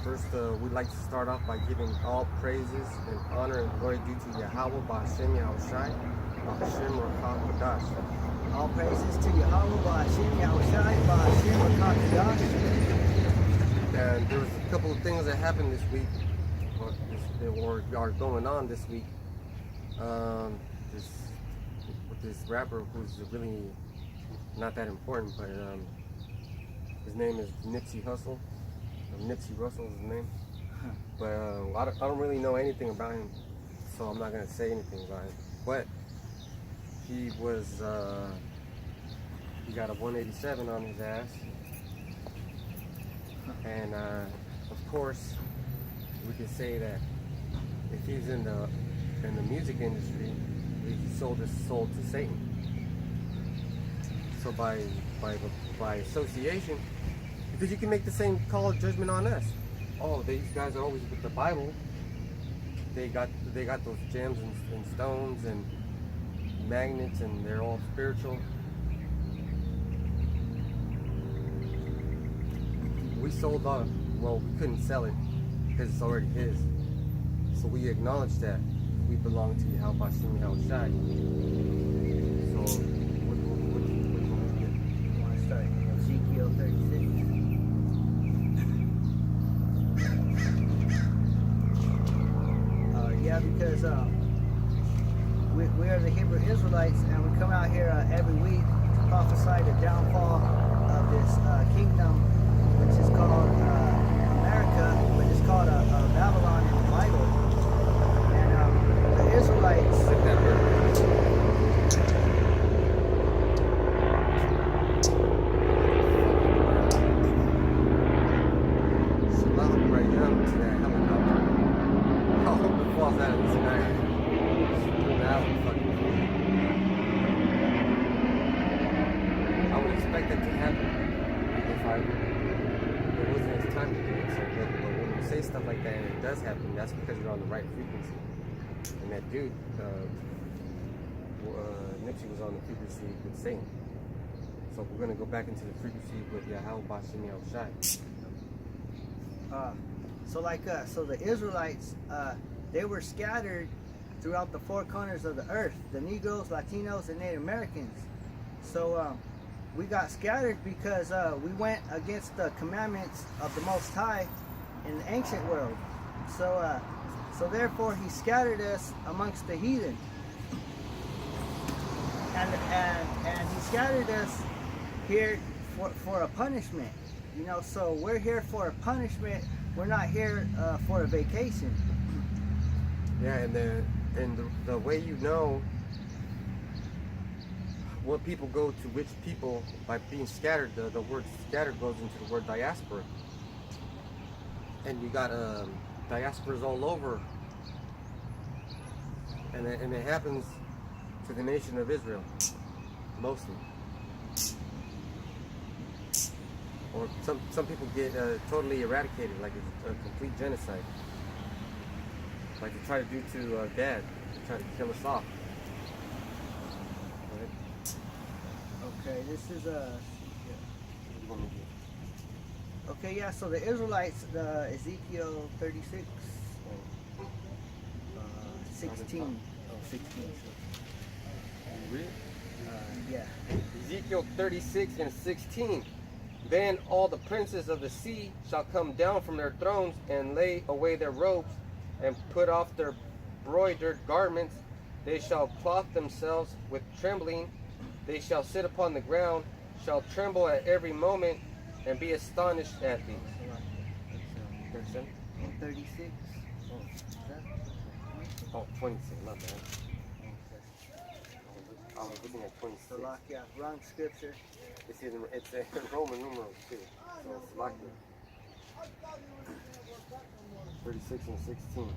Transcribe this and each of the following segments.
First, we'd like to start off by giving all praises and honor and glory due to Yahweh Ba'Hashem Yahushai, Ba'Hashem Rakah Kodash. All praises to Yahweh, Ba'Hashem Yahushai, Ba'Hashem Rakah Kodash. And there was a couple of things that happened this week, or are going on this week. With this rapper who's really not that important, but his name is Nipsey Hussle. Nipsey Russell is his name. But I don't really know anything about him, so I'm not gonna say anything about him. But he was he got a 187 on his ass, and of course we could say that if he's in the music industry, he sold his soul to Satan. So by association, because you can make the same call of judgment on us. Oh, these guys are always with the Bible. They got those gems and stones and magnets, and they're all spiritual. We sold off. Well, we couldn't sell it because it's already his. So we acknowledge that we belong to Yahweh Ba'Hashem Yahushai. So what do you want to start Ezekiel 36? Yeah, because we are the Hebrew Israelites, and we come out here every week to prophesy the downfall of this kingdom, which is called America, which is called Babylon in the Bible. And the Israelites. Stuff like that, and it does happen, that's because you're on the right frequency. And that dude, Nipsey, was on the frequency with Satan. So we're going to go back into the frequency with Yahweh Ba'Hashem Yahushai. So the Israelites, they were scattered throughout the four corners of the earth, the Negroes, Latinos, and Native Americans. So we got scattered because we went against the commandments of the Most High in the ancient world. So therefore he scattered us amongst the heathen, and he scattered us here for a punishment, you know. So we're here for a punishment. We're not here for a vacation. Yeah, and the way you know what people go to which people by being scattered, the word scattered goes into the word diaspora. And you got diasporas all over, and it happens to the nation of Israel, mostly. Or some people get totally eradicated, like a complete genocide, like they try to do to Gad. They try to kill us off. Right? Okay, this is Okay, yeah, so the Israelites, Ezekiel 36, 16. 16. Yeah. Ezekiel 36 and 16. Then all the princes of the sea shall come down from their thrones and lay away their robes and put off their broidered garments. They shall clothe themselves with trembling. They shall sit upon the ground, shall tremble at every moment, and be astonished at thee. 36. Oh, 26, not bad. I was looking at 26. Yeah, wrong scripture. It's in Roman numerals too. So it's Salakia. 36 and 16.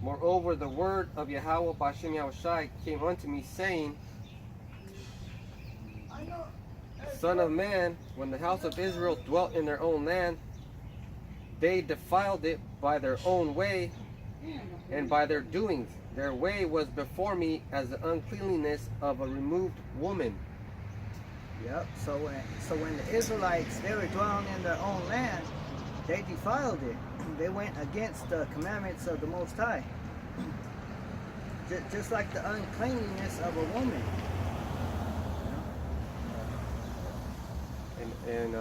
Moreover, the word of Yahweh Ba'Hashem Yahushai came unto me, saying, Son of man, when the house of Israel dwelt in their own land, they defiled it by their own way and by their doings. Their way was before me as the uncleanliness of a removed woman. Yep. So when the Israelites, they were dwelling in their own land, they defiled it. They went against the commandments of the Most High. Just like the uncleanliness of a woman. And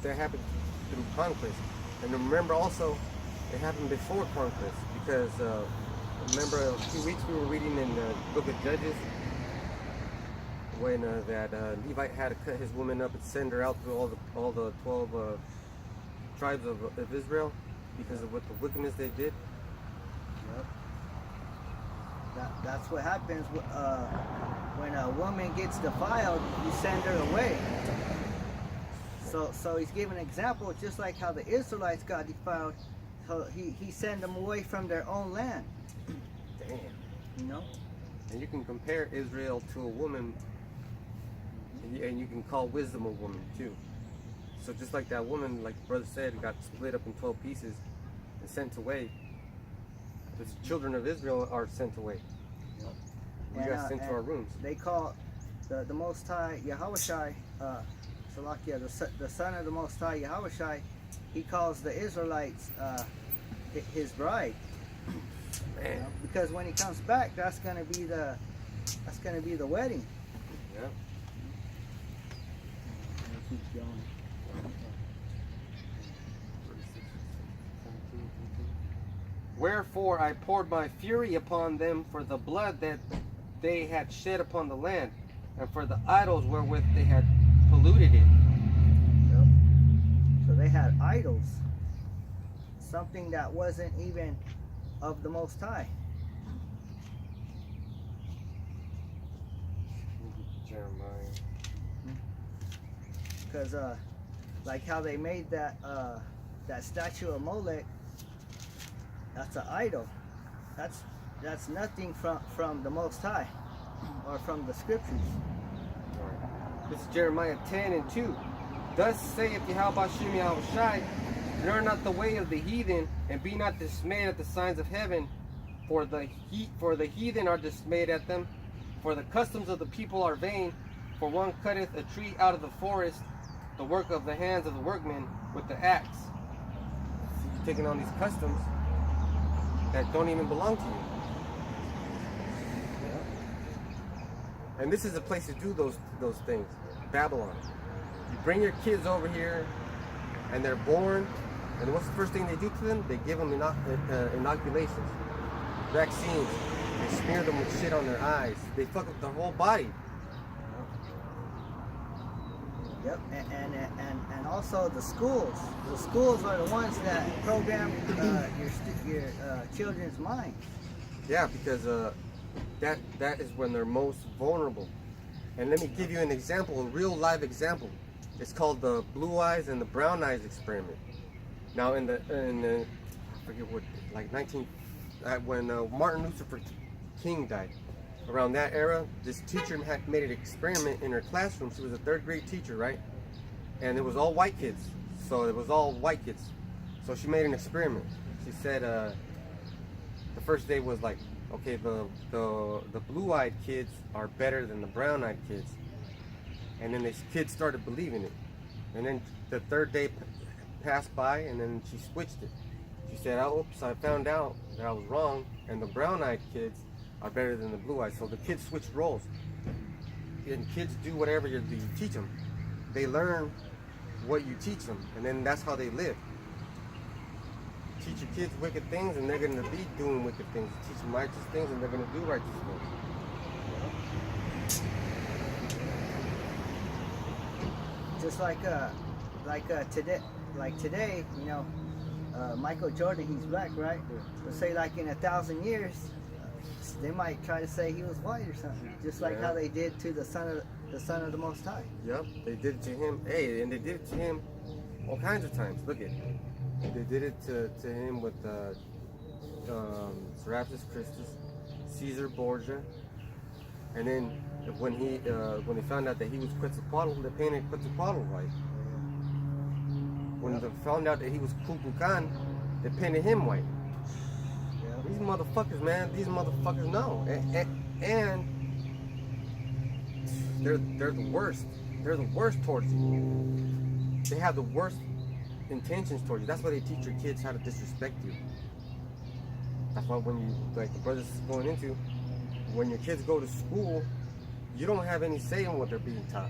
that happened through conquest. And remember also, it happened before conquest, because remember a few weeks we were reading in the book of Judges when that Levite had to cut his woman up and send her out to all the 12 tribes of Israel because of what the wickedness they did. Yep. That's what happens when a woman gets defiled. You send her away. So he's giving an example, just like how the Israelites got defiled. So he sent them away from their own land. Damn. You know? And you can compare Israel to a woman, and you can call wisdom a woman too. So just like that woman, like Brother said, got split up in 12 pieces and sent away, the children of Israel are sent away. Yep. We got sent to our rooms. They call the Most High Yahushai, Salakia, the son of the Most High Yahushai. He calls the Israelites his bride. Man. You know? Because when he comes back, that's gonna be the wedding. Yeah. Keep going. Wherefore I poured my fury upon them for the blood that they had shed upon the land, and for the idols wherewith they had polluted it. Yep. So they had idols, something that wasn't even of the Most High. Jeremiah. Because like how they made that statue of Molech, that's an idol. That's nothing from the Most High or from the scriptures. Right. This is Jeremiah 10:2. Thus saith Yahweh Shem Yahushai, learn not the way of the heathen, and be not dismayed at the signs of heaven, for the heathen are dismayed at them, for the customs of the people are vain, for one cutteth a tree out of the forest, the work of the hands of the workmen with the axe. So you're taking on these customs that don't even belong to you. And this is a place to do those things. Babylon. You bring your kids over here, and they're born, and what's the first thing they do to them? They give them inoculations, vaccines. They smear them with shit on their eyes. They fuck up their whole body. Yep, and also the schools. The schools are the ones that program your children's minds. Yeah, because that is when they're most vulnerable. And let me give you an example, a real live example. It's called the blue eyes and the brown eyes experiment. Now in the I forget what, like when Martin Luther King died, around that era, this teacher had made an experiment in her classroom. She was a 3rd grade teacher, right? And it was all white kids. So it was all white kids. So she made an experiment. She said the first day was like, okay, the blue-eyed kids are better than the brown-eyed kids. And then these kids started believing it. And then the 3rd day passed by, and then she switched it. She said, oh, oops, I found out that I was wrong, and the brown-eyed kids are better than the blue-eyed. So the kids switched roles. And kids do whatever you teach them. They learn what you teach them, and then that's how they live. Teach your kids wicked things, and they're going to be doing wicked things. Teach them righteous things, and they're going to do righteous things. Just like today, you know, Michael Jordan, he's black, right? Let's say like in 1,000 years, they might try to say he was white or something. Just like how they did to the son of the Most High. Yep, they did it to him. Hey, and they did it to him all kinds of times. Look at it. They did it to him with Serapis Christus, Caesar Borgia, and then when they found out that he was Quetzalcoatl, they painted Quetzalcoatl white. When they found out that he was Kukulkan, they painted him white. These motherfuckers, man, these motherfuckers know, and they're the worst. They're the worst towards you. They have the worst intentions towards you. That's why they teach your kids how to disrespect you. That's why when you, like the brother's going into, when your kids go to school, you don't have any say in what they're being taught.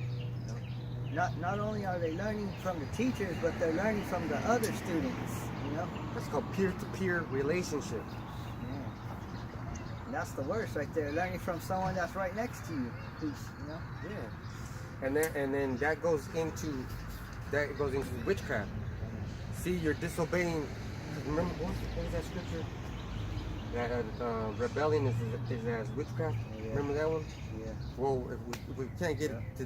Not only are they learning from the teachers, but they're learning from the other students, you know? That's called peer-to-peer relationship. Yeah. And that's the worst right there, learning from someone that's right next to you, who's, you know? Yeah. And then that goes into witchcraft. See, you're disobeying. Remember what was that scripture? That rebellion is as witchcraft. Yeah. Remember that one? Yeah. Well, if we can't get to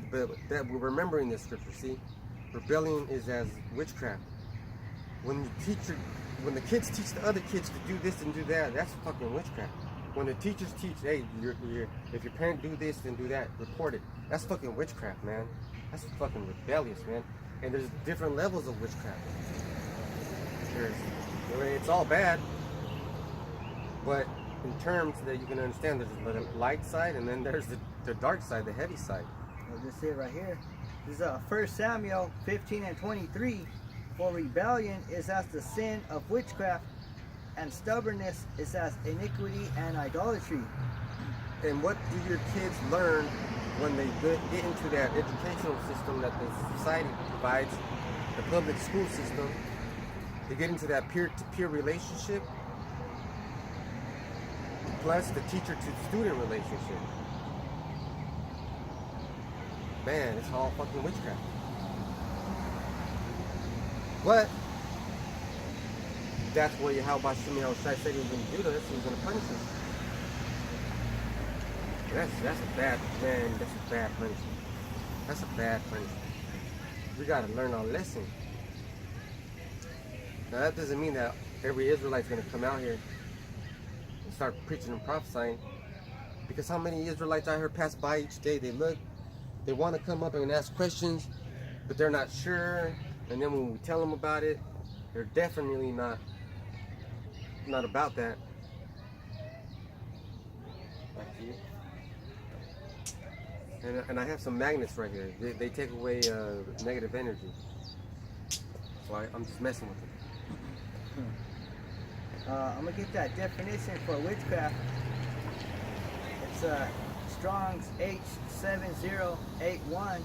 that, we're remembering this scripture. See, rebellion is as witchcraft. When the kids teach the other kids to do this and do that, that's fucking witchcraft. When the teachers teach, hey, if your parent do this and do that, report it. That's fucking witchcraft, man. That's fucking rebellious, man. And there's different levels of witchcraft. It's all bad, but in terms that you can understand, there's the light side, and then there's the dark side, the heavy side. Well, this is it right here. This is 1 Samuel 15 and 23. For rebellion is as the sin of witchcraft, and stubbornness is as iniquity and idolatry. And what do your kids learn when they get into that educational system that the society provides, the public school system? They get into that peer-to-peer relationship, plus the teacher-to-student relationship. Man, it's all fucking witchcraft. But that's what how Bashimi Shai said he was going to do to us. He was going to punish us. That's a bad, man. That's a bad punishment. That's a bad punishment. We got to learn our lesson. Now that doesn't mean that every Israelite's going to come out here and start preaching and prophesying. Because how many Israelites I heard pass by each day? They look, they want to come up and ask questions, but they're not sure. And then when we tell them about it, they're definitely not about that. Back to you. And I have some magnets right here. They take away negative energy. So I'm just messing with them. I'm gonna get that definition for witchcraft. It's Strong's H7081,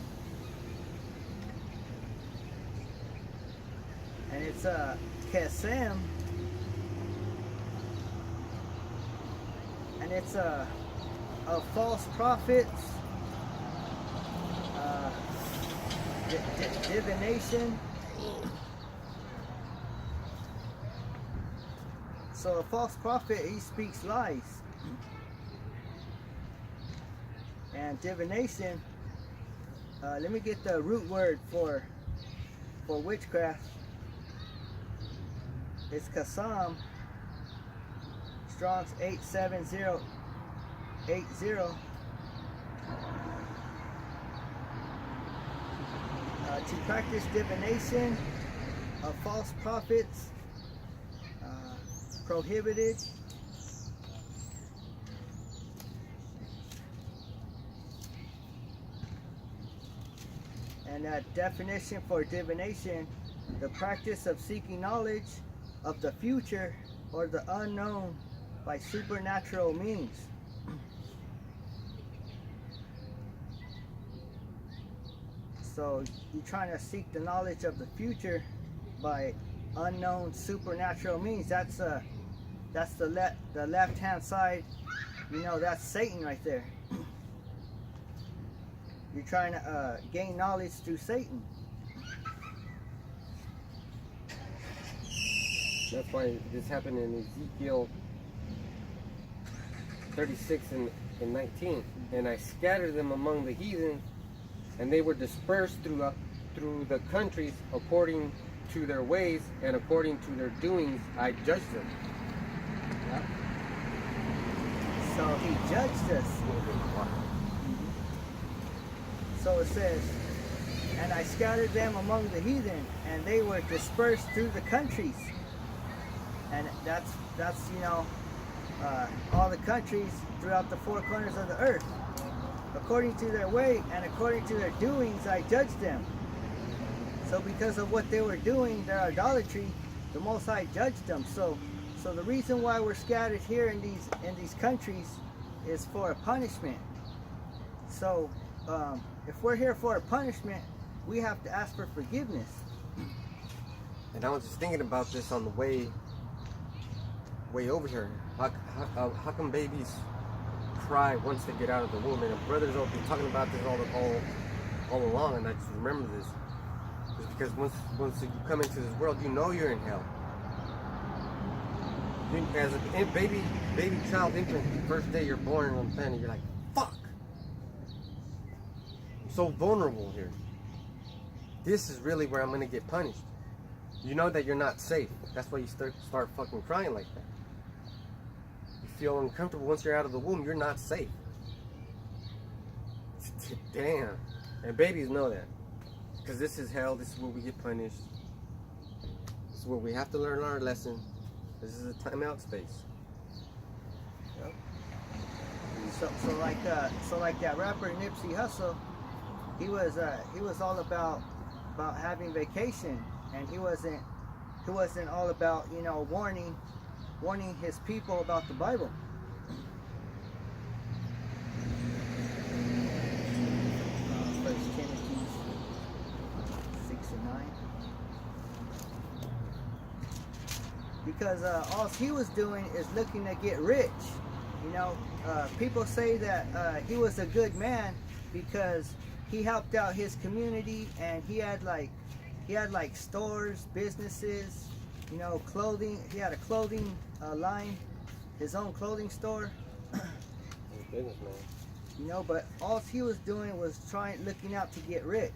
and it's Kesem, and it's a false prophets, divination. So a false prophet, he speaks lies. And divination, let me get the root word for witchcraft. It's kasam, Strong's 87080. To practice divination of false prophets, prohibited. And that definition for divination, the practice of seeking knowledge of the future or the unknown by supernatural means. So you're trying to seek the knowledge of the future by unknown supernatural means. That's the left hand side. You know, that's Satan right there. You're trying to gain knowledge through Satan. That's why this happened in Ezekiel 36 and 19. And I scattered them among the heathen, and they were dispersed through the countries according to their ways and according to their doings. I judged them. Yep. So he judged us. So it says, and I scattered them among the heathen, and they were dispersed through the countries. And that's you know, all the countries throughout the four corners of the earth. According to their way and according to their doings, I judged them. So because of what they were doing, their idolatry, the Most High judged them. So the reason why we're scattered here in these countries is for a punishment. So if we're here for a punishment, we have to ask for forgiveness. And I was just thinking about this on the way over here. How come babies cry once they get out of the womb? And brothers will be talking about this all along, and I just remember this. It's because once you come into this world, you know you're in hell. As a baby child, infant, first day you're born on the planet, you're like, fuck! I'm so vulnerable here. This is really where I'm gonna get punished. You know that you're not safe. That's why you start fucking crying like that. You feel uncomfortable once you're out of the womb. You're not safe. Damn. And babies know that. Because this is hell. This is where we get punished. This is where we have to learn our lesson. This is a timeout space. Yep. So like that rapper Nipsey Hussle, he was all about having vacation, and he wasn't all about, you know, warning his people about the Bible. First Timothy 6:9. Because all he was doing is looking to get rich. You know, people say that he was a good man because he helped out his community, and he had like stores, businesses, you know, clothing. He had a clothing line, his own clothing store. Businessman. You know, but all he was doing was looking out to get rich.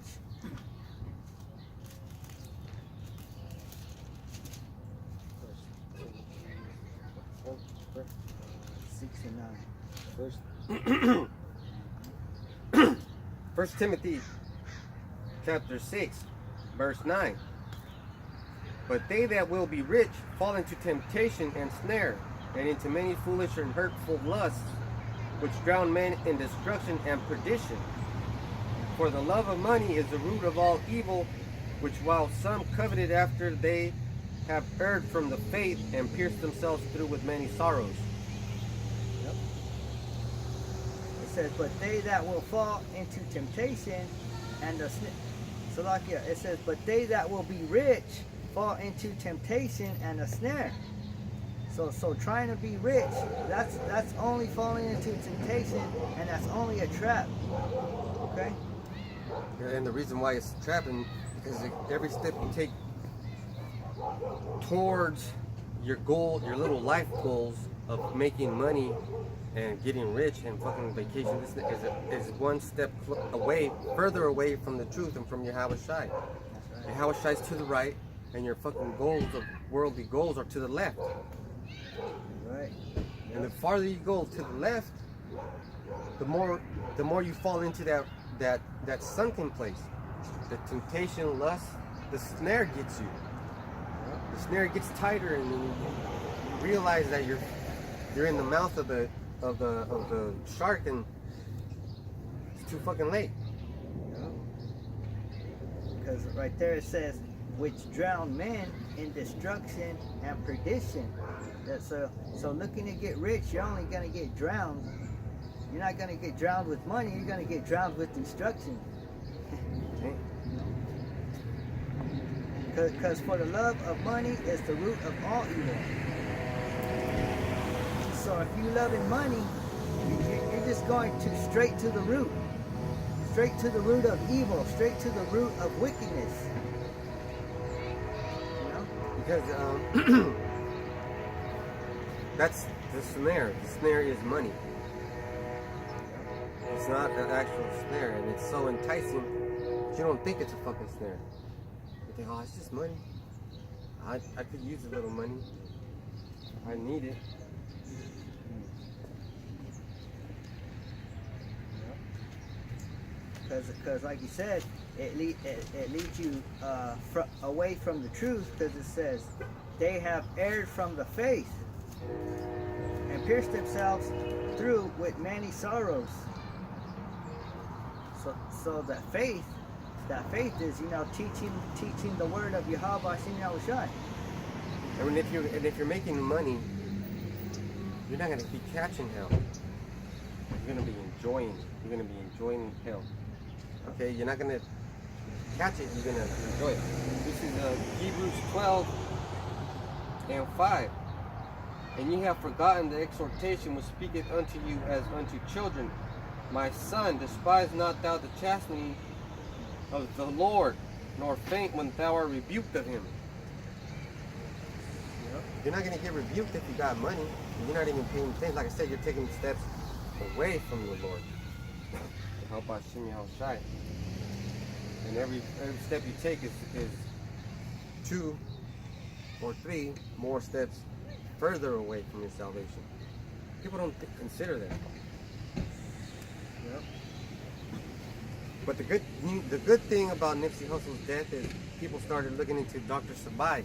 6:9. First Timothy chapter 6, verse 9. But they that will be rich fall into temptation and snare, and into many foolish and hurtful lusts, which drown men in destruction and perdition. For the love of money is the root of all evil, which while some coveted after, they have erred from the faith and pierced themselves through with many sorrows. Yep. It says, but they that will fall into temptation and the it says, but they that will be rich fall into temptation and a snare. So trying to be rich, that's only falling into temptation, and that's only a trap. Okay? And the reason why it's trapping, because every step you take towards your goal, your little life goals of making money and getting rich and fucking vacation, this is one step further away from the truth and from your Hawashai. Your Hawashai's to the right, and your fucking goals of worldly goals are to the left. Right. And the farther you go to the left, the more you fall into that sunken place. The temptation, lust, the snare gets you. The snare gets tighter, and then you realize that you're in the mouth of the shark, and it's too fucking late. Because right there it says, which drown men in destruction and perdition. So looking to get rich, you're only going to get drowned. You're not going to get drowned with money, you're going to get drowned with destruction. Because for the love of money is the root of all evil. So if you loving money, you're just going straight to the root. Straight to the root of evil, straight to the root of wickedness. You know? Because that's the snare. The snare is money. It's not an actual snare, and it's so enticing that you don't think it's a fucking snare. You think, oh, it's just money. I could use a little money. I need it. Because like you said, it leads you away from the truth, because it says they have erred from the faith and pierced themselves through with many sorrows. So that faith That faith is, teaching the word of Yahweh Hashem Yahushai. And if you're making money, you're not gonna be catching hell. You're gonna be enjoying hell. Okay, you're not gonna catch it. You're gonna enjoy it. This is Hebrews 12:5. And ye have forgotten the exhortation which speaketh unto you as unto children. My son, despise not thou the chastening of the Lord, nor faint when thou art rebuked of him. Yep. You're not going to get rebuked if you got money. You're not even paying attention. Like I said, you're taking steps away from the Lord to help out Shimi Shai. And every step you take is 2 or 3 more steps further away from your salvation. People don't consider that. Yep. But the good thing about Nipsey Hussle's death is people started looking into Dr. Sabai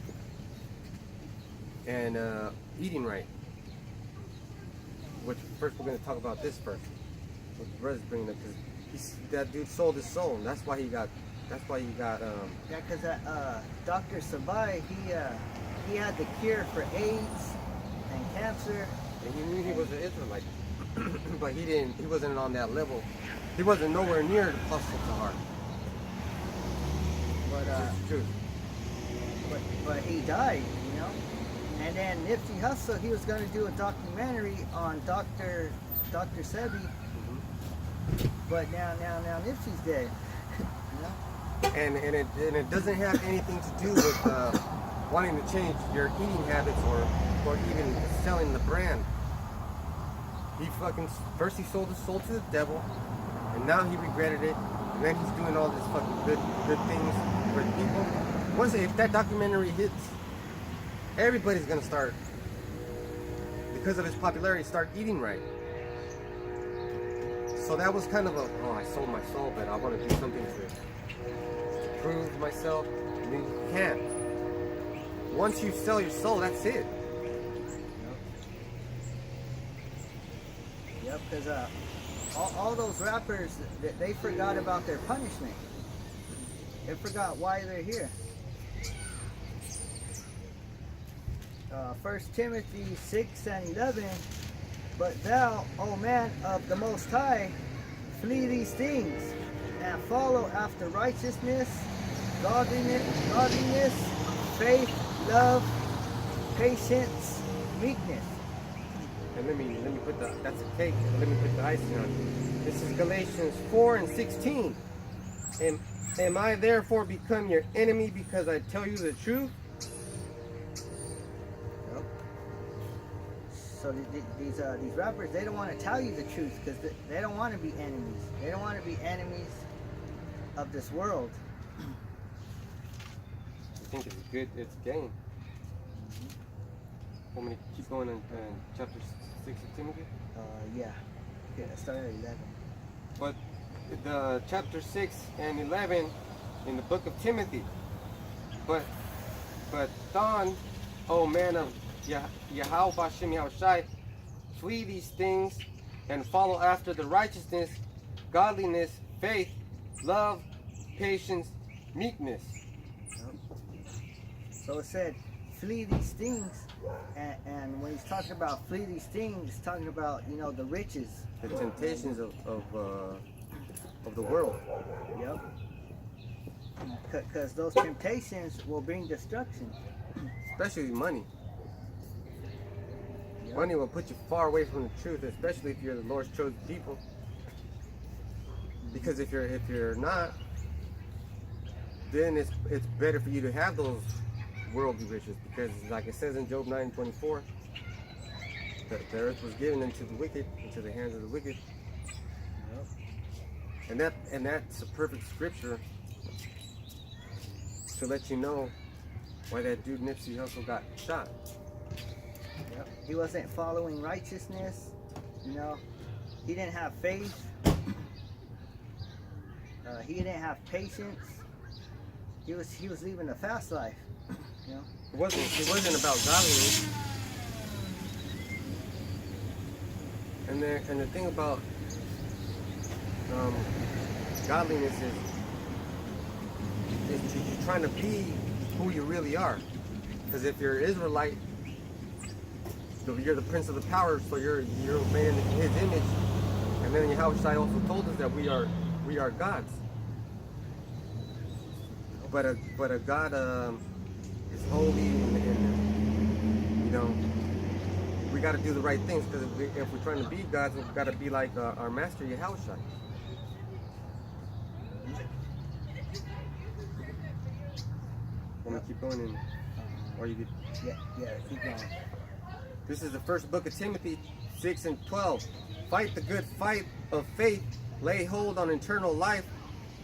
and eating right. Which first we're going to talk about this first. What the brother's bringing up, because that dude sold his soul. And that's why he got. Yeah, because Dr. Sabai, he had the cure for AIDS and cancer. And he knew he was an Israelite, but he wasn't on that level. He wasn't nowhere near the Apostle Tahar. But it's true. But he died, And then Nipsey Hussle, he was going to do a documentary on Dr. Sebi. Mm-hmm. But now Nipsey's dead. And it doesn't have anything to do with wanting to change your eating habits or even selling the brand. He first he sold his soul to the devil, and now he regretted it, and then he's doing all this fucking good things for the people. If that documentary hits, everybody's gonna start, because of his popularity, start eating right. So that was kind of I sold my soul, but I want to do something to prove myself. I mean, you can't. Once you sell your soul, that's it. Yep, because all those rappers, they forgot about their punishment. They forgot why they're here. 1 Timothy 6:11. But thou, O man of the Most High, flee these things, and follow after righteousness, godliness, faith, love, patience, meekness. And let me put that's a cake. Let me put the icing on it. This is Galatians 4:16. Am I therefore become your enemy because I tell you the truth? Yep. So these rappers, they don't want to tell you the truth because they don't want to be enemies. They don't want to be enemies of this world. I think it's a game. Want me to keep going in chapter 6 of Timothy? Yeah. Okay, let's start at 11. But the chapter 6 and 11 in the book of Timothy. But Don, O man of Yahweh Hashem Yahushai, flee these things and follow after the righteousness, godliness, faith, love, patience, meekness. So it said, flee these things, and when he's talking about flee these things, he's talking about the riches, the temptations of the world. Yep. Because those temptations will bring destruction. Especially money. Yep. Money will put you far away from the truth, especially if you're the Lord's chosen people. Because if you're not, then it's better for you to have those worldly riches, because like it says in Job 9:24, the earth was given into the wicked, into the hands of the wicked. Yep. And that's a perfect scripture to let you know why that dude Nipsey Hussle got shot. Yep. He wasn't following righteousness, he didn't have faith, he didn't have patience. He was living a fast life. It wasn't about godliness. And the thing about godliness is trying to be who you really are. Because if you're Israelite, you're the prince of the power, so you're made in his image. And then Yahushua also told us that we are gods. But a God is holy, and you know, we got to do the right things, because if we're trying to be gods, we've got to be like our master Yahushua. Want me to keep going, or you could? Yeah, keep going. This is the first book of Timothy 6:12. Fight the good fight of faith, lay hold on eternal life,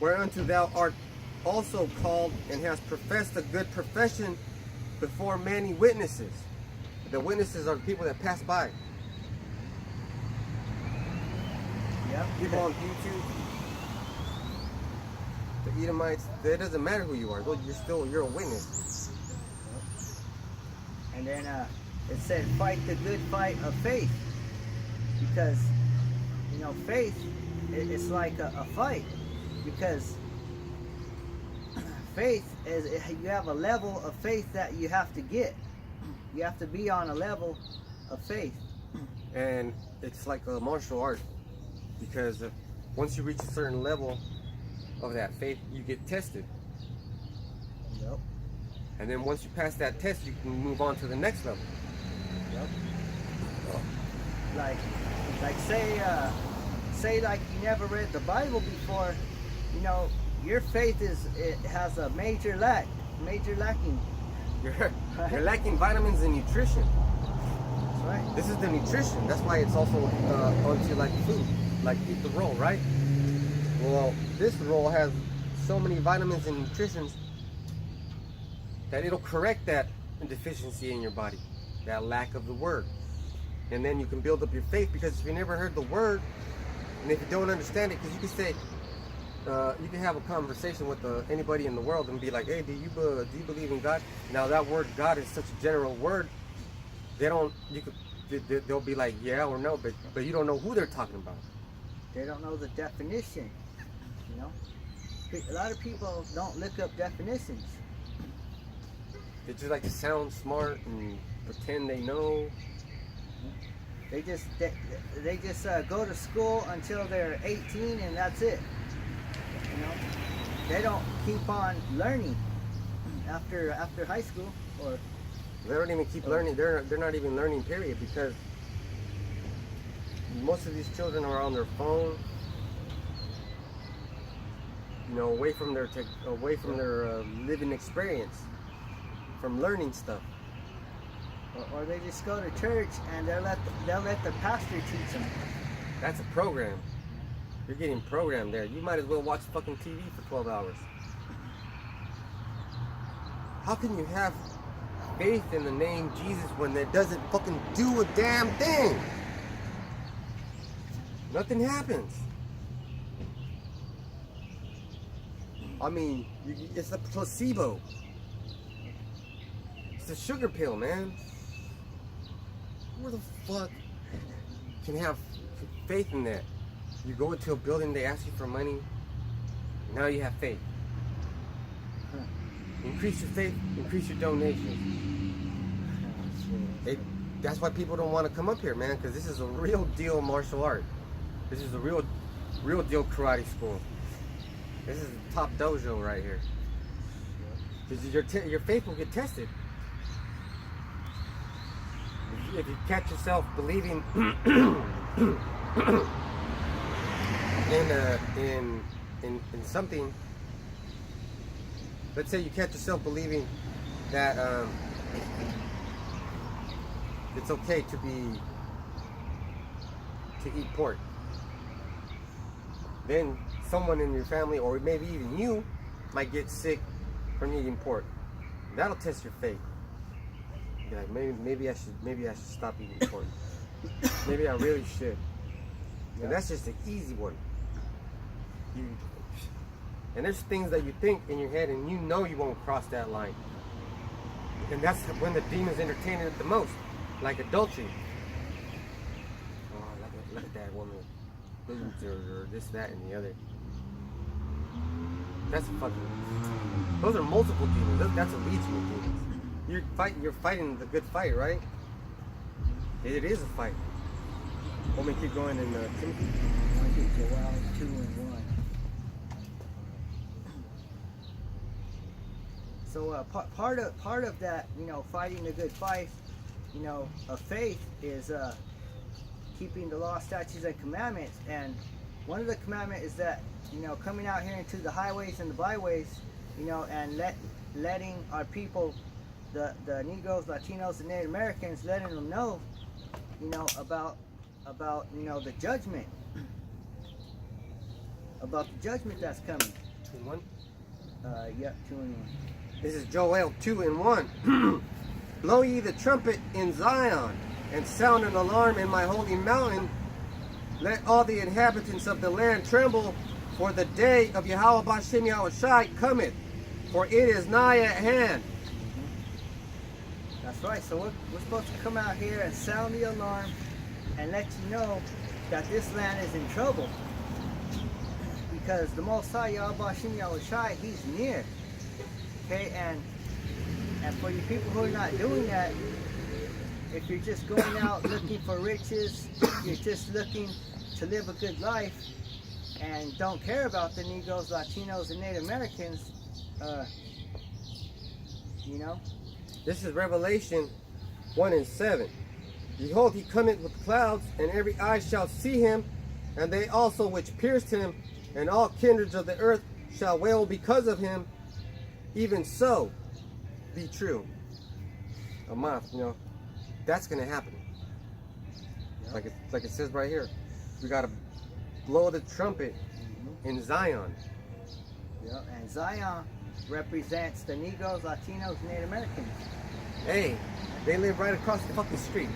whereunto thou art also called, and hast professed a good profession before many witnesses. The witnesses are the people that pass by. Yep. People on YouTube, the Edomites, it doesn't matter who you are, you're a witness. And then it said, fight the good fight of faith. Because, you know, faith, it's like a fight. Because faith is, you have a level of faith that you have to get. You have to be on a level of faith. And it's like a martial art. Because once you reach a certain level of that faith, you get tested. Yep. And then once you pass that test, you can move on to the next level. Yep. Like say like you never read the Bible before, you know, your faith has a major lacking. You're lacking vitamins and nutrition. That's right. This is the nutrition. That's why it's also onto like food, like eat the roll, right? Well, this roll has so many vitamins and nutritions that it'll correct that deficiency in your body, that lack of the word. And then you can build up your faith, because if you never heard the word, and if you don't understand it, because you can say, you can have a conversation with anybody in the world and be like, hey, do you believe in God? Now that word God is such a general word, they'll be like, yeah or no, but you don't know who they're talking about. They don't know the definition, you know. A lot of people don't look up definitions. They just like to sound smart and pretend they know. They just go to school until they're 18 and that's it. You know, they don't keep on learning after high school, or they don't even keep learning. They're not even learning, period, because most of these children are on their phone. You know, away from their living experience, from learning stuff. Or they just go to church and they'll let the pastor teach them. That's a program. You're getting programmed there. You might as well watch fucking TV for 12 hours. How can you have faith in the name Jesus when it doesn't fucking do a damn thing? Nothing happens. I mean, it's a placebo. It's a sugar pill, man. Where the fuck can have faith in that? You go into a building, they ask you for money. Now you have faith. Increase your faith, increase your donations. That's why people don't want to come up here, man, because this is a real deal martial art. This is a real deal karate school. This is the top dojo right here. Because your faith will get tested. If you catch yourself believing in something, let's say you catch yourself believing that it's okay to eat pork, then someone in your family, or maybe even you, might get sick from eating pork. That'll test your faith. Be like, maybe I should stop eating pork. Maybe I really should. And that's just an easy one. And there's things that you think in your head and you know you won't cross that line. And that's when the demons entertain it the most, like adultery. Oh, look at that woman, or this, that, and the other. That's a fucking. Those are multiple demons. That's a legion of demons. You're fighting the good fight, right? It is a fight. Want me to keep going in Timothy? I want to get Joel 2:1. So part of that, fighting the good fight, of faith is keeping the law, statutes, and commandments. And one of the commandments is that, coming out here into the highways and the byways, and letting our people, the Negroes, Latinos, and Native Americans, letting them know, about the judgment, about the judgment that's coming. 2:1. Yep, 2:1. This is Joel 2:1. Blow ye the trumpet in Zion, and sound an alarm in my holy mountain. Let all the inhabitants of the land tremble, for the day of Yahweh Bashem Yahushai cometh, for it is nigh at hand. That's right. So we're supposed to come out here and sound the alarm and let you know that this land is in trouble. Because the Most High, Yahweh Bashem Yahushai, He's near. Okay, and for you people who are not doing that, if you're just going out looking for riches, you're just looking to live a good life, and don't care about the Negroes, Latinos, and Native Americans, This is Revelation 1:7. Behold, he cometh with clouds, and every eye shall see him, and they also which pierced him, and all kindreds of the earth shall wail because of him. Even so, be true. A month, that's gonna happen. Yep. Like it says right here, we gotta blow the trumpet in Zion. Yeah, and Zion represents the Negroes, Latinos, and Native Americans. Hey, they live right across the fucking street.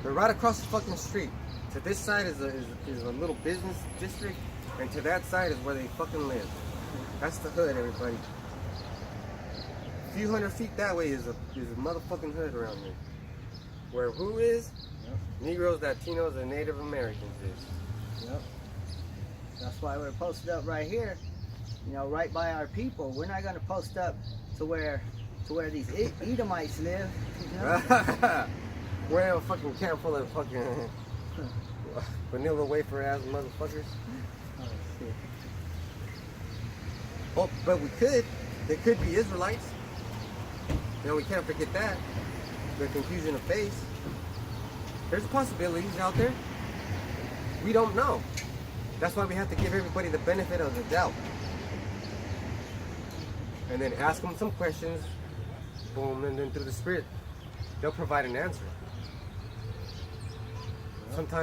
They're right across the fucking street. To this side is a little business district, and to that side is where they fucking live. That's the hood, everybody. A few hundred feet that way is a motherfucking hood around here. Where who is? Yep. Negroes, Latinos, and Native Americans is. Yep. That's why we're posted up right here, right by our people. We're not going to post up to where these Edomites live. We're a fucking camp full of fucking vanilla wafer ass motherfuckers. Oh shit. Oh, but we could. They could be Israelites. We can't forget that. The confusion of faith. There's possibilities out there. We don't know. That's why we have to give everybody the benefit of the doubt. And then ask them some questions. Boom, and then through the Spirit, they'll provide an answer. Sometimes